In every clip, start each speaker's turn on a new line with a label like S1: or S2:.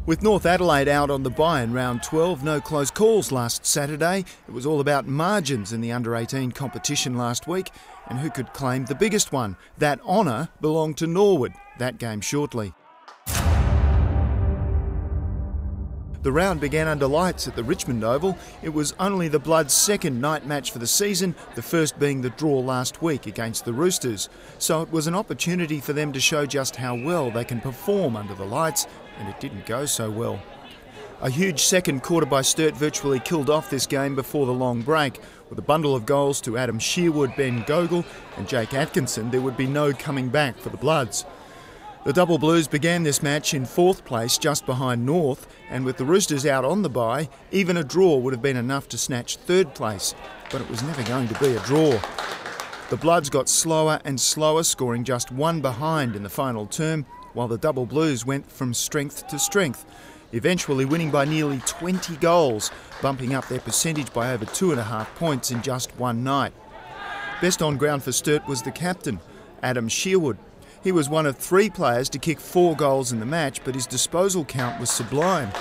S1: With North Adelaide out on the bye in round 12, no close calls last Saturday. It was all about margins in the under-18 competition last week, and who could claim the biggest one? That honour belonged to Norwood. That game shortly. The round began under lights at the Richmond Oval. It was only the Bloods' second night match for the season, the first being the draw last week against the Roosters. So it was an opportunity for them to show just how well they can perform under the lights, and it didn't go so well. A huge second quarter by Sturt virtually killed off this game before the long break. With a bundle of goals to Adam Shearwood, Ben Gogol and Jake Atkinson, there would be no coming back for the Bloods. The Double Blues began this match in fourth place, just behind North, and with the Roosters out on the bye, even a draw would have been enough to snatch third place, but it was never going to be a draw. The Bloods got slower and slower, scoring just one behind in the final term, while the Double Blues went from strength to strength, eventually winning by nearly 20 goals, bumping up their percentage by over 2.5 points in just one night. Best on ground for Sturt was the captain, Adam Shearwood. He was one of 3 players to kick 4 goals in the match, but his disposal count was sublime.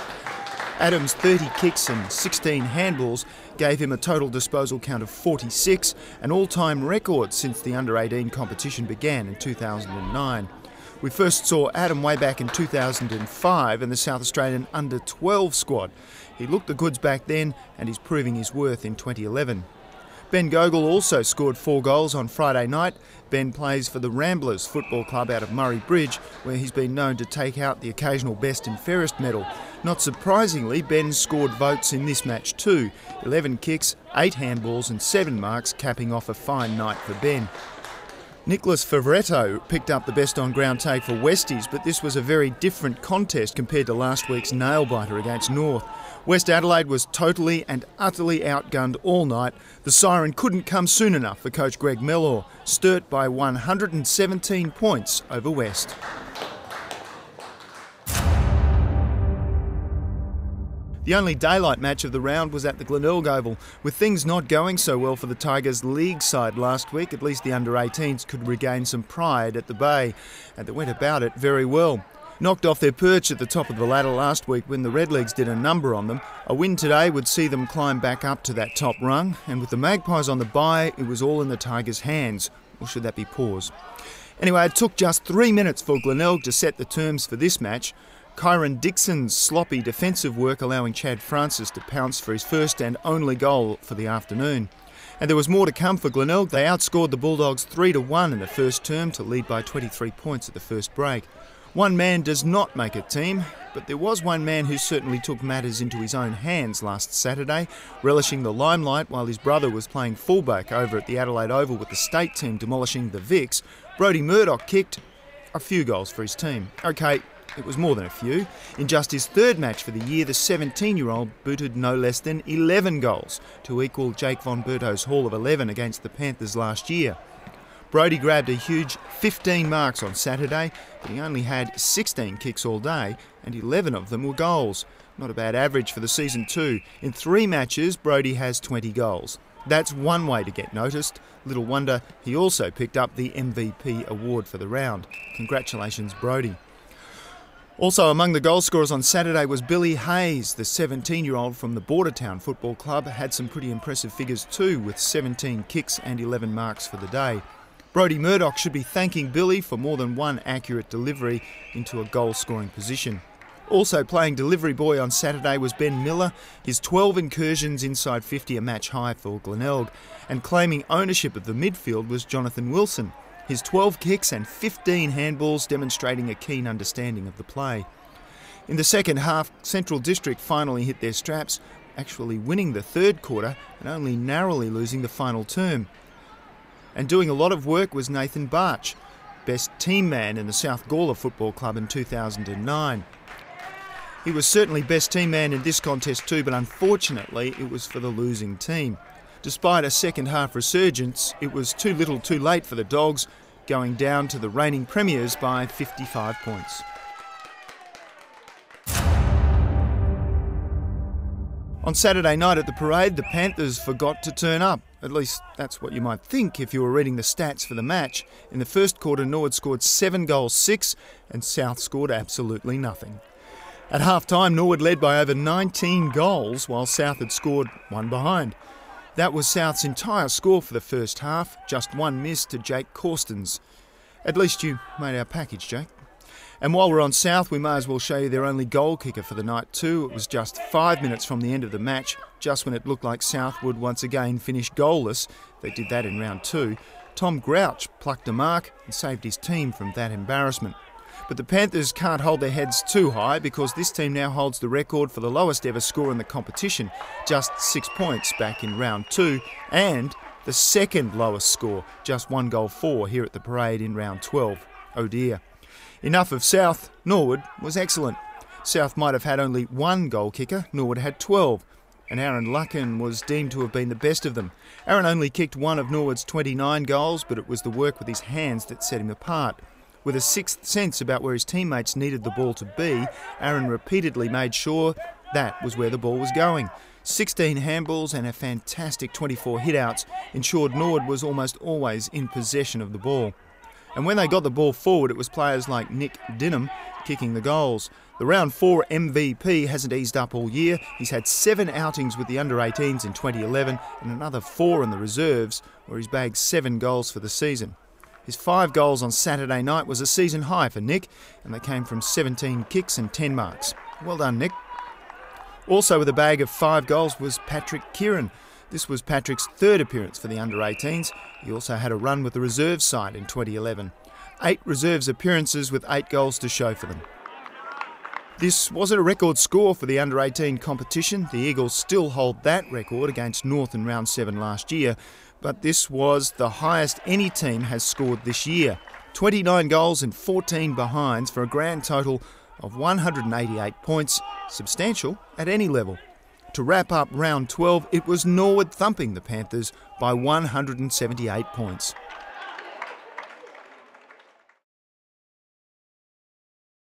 S1: Adam's 30 kicks and 16 handballs gave him a total disposal count of 46, an all-time record since the under-18 competition began in 2009. We first saw Adam way back in 2005 in the South Australian under-12 squad. He looked the goods back then, and he's proving his worth in 2011. Ben Gogol also scored 4 goals on Friday night. Ben plays for the Ramblers Football Club out of Murray Bridge, where he's been known to take out the occasional best and fairest medal. Not surprisingly, Ben scored votes in this match too. 11 kicks, 8 handballs and 7 marks, capping off a fine night for Ben. Nicholas Favoretto picked up the best on ground take for Westies, but this was a very different contest compared to last week's nail-biter against North. West Adelaide was totally and utterly outgunned all night. The siren couldn't come soon enough for coach Greg Mellor. Sturt by 117 points over West. The only daylight match of the round was at the Glenelg Oval. With things not going so well for the Tigers' league side last week, at least the under-18s could regain some pride at the Bay, and they went about it very well. Knocked off their perch at the top of the ladder last week when the Redlegs did a number on them. A win today would see them climb back up to that top rung, and with the Magpies on the bye, it was all in the Tigers' hands. Or should that be pause? Anyway, it took just 3 minutes for Glenelg to set the terms for this match. Kyron Dixon's sloppy defensive work allowing Chad Francis to pounce for his first and only goal for the afternoon. And there was more to come for Glenelg. They outscored the Bulldogs 3-1 in the first term to lead by 23 points at the first break. One man does not make a team, but there was one man who certainly took matters into his own hands last Saturday, relishing the limelight while his brother was playing fullback over at the Adelaide Oval with the state team demolishing the Vics. Brodie Murdoch kicked a few goals for his team. OK, it was more than a few. In just his third match for the year, the 17-year-old booted no less than 11 goals to equal Jake Von Berto's haul of 11 against the Panthers last year. Brodie grabbed a huge 15 marks on Saturday, but he only had 16 kicks all day, and 11 of them were goals. Not a bad average for the season too. In 3 matches, Brodie has 20 goals. That's one way to get noticed. Little wonder he also picked up the MVP award for the round. Congratulations, Brodie. Also among the goal scorers on Saturday was Billy Hayes, the 17-year-old from the Bordertown Football Club, had some pretty impressive figures too, with 17 kicks and 11 marks for the day. Brodie Murdoch should be thanking Billy for more than one accurate delivery into a goal-scoring position. Also playing delivery boy on Saturday was Ben Miller, his 12 incursions inside 50 a match high for Glenelg, and claiming ownership of the midfield was Jonathan Wilson, his 12 kicks and 15 handballs demonstrating a keen understanding of the play. In the second half, Central District finally hit their straps, actually winning the third quarter and only narrowly losing the final term. And doing a lot of work was Nathan Barch, best team man in the South Gawler Football Club in 2009. He was certainly best team man in this contest too, but unfortunately it was for the losing team. Despite a second half resurgence, it was too little too late for the Dogs, going down to the reigning premiers by 55 points. On Saturday night at the parade, the Panthers forgot to turn up. At least that's what you might think if you were reading the stats for the match. In the first quarter, Norwood scored 7 goals, 6, and South scored absolutely nothing. At half-time, Norwood led by over 19 goals, while South had scored one behind. That was South's entire score for the first half, just one miss to Jake Corstens. At least you made our package, Jake. And while we're on South, we may as well show you their only goal kicker for the night too. It was just 5 minutes from the end of the match, just when it looked like South would once again finish goalless. They did that in round 2. Tom Grouch plucked a mark and saved his team from that embarrassment. But the Panthers can't hold their heads too high, because this team now holds the record for the lowest ever score in the competition, just 6 points back in round 2, and the second lowest score, just 1 goal for here at the Parade in round 12. Oh dear. Enough of South. Norwood was excellent. South might have had only 1 goal kicker, Norwood had 12, and Aaron Luckin was deemed to have been the best of them. Aaron only kicked 1 of Norwood's 29 goals, but it was the work with his hands that set him apart. With a sixth sense about where his teammates needed the ball to be, Aaron repeatedly made sure that was where the ball was going. 16 handballs and a fantastic 24 hitouts ensured Norwood was almost always in possession of the ball. And when they got the ball forward, it was players like Nick Dinham kicking the goals. The round 4 MVP hasn't eased up all year. He's had 7 outings with the under-18s in 2011 and another 4 in the reserves, where he's bagged 7 goals for the season. His 5 goals on Saturday night was a season high for Nick, and they came from 17 kicks and 10 marks. Well done, Nick. Also with a bag of 5 goals was Patrick Kieran. This was Patrick's 3rd appearance for the under-18s. He also had a run with the reserve side in 2011. 8 reserves appearances with 8 goals to show for them. This wasn't a record score for the under-18 competition. The Eagles still hold that record against North in round 7 last year, but this was the highest any team has scored this year. 29 goals and 14 behinds for a grand total of 188 points, substantial at any level. To wrap up round 12, it was Norwood thumping the Panthers by 178 points.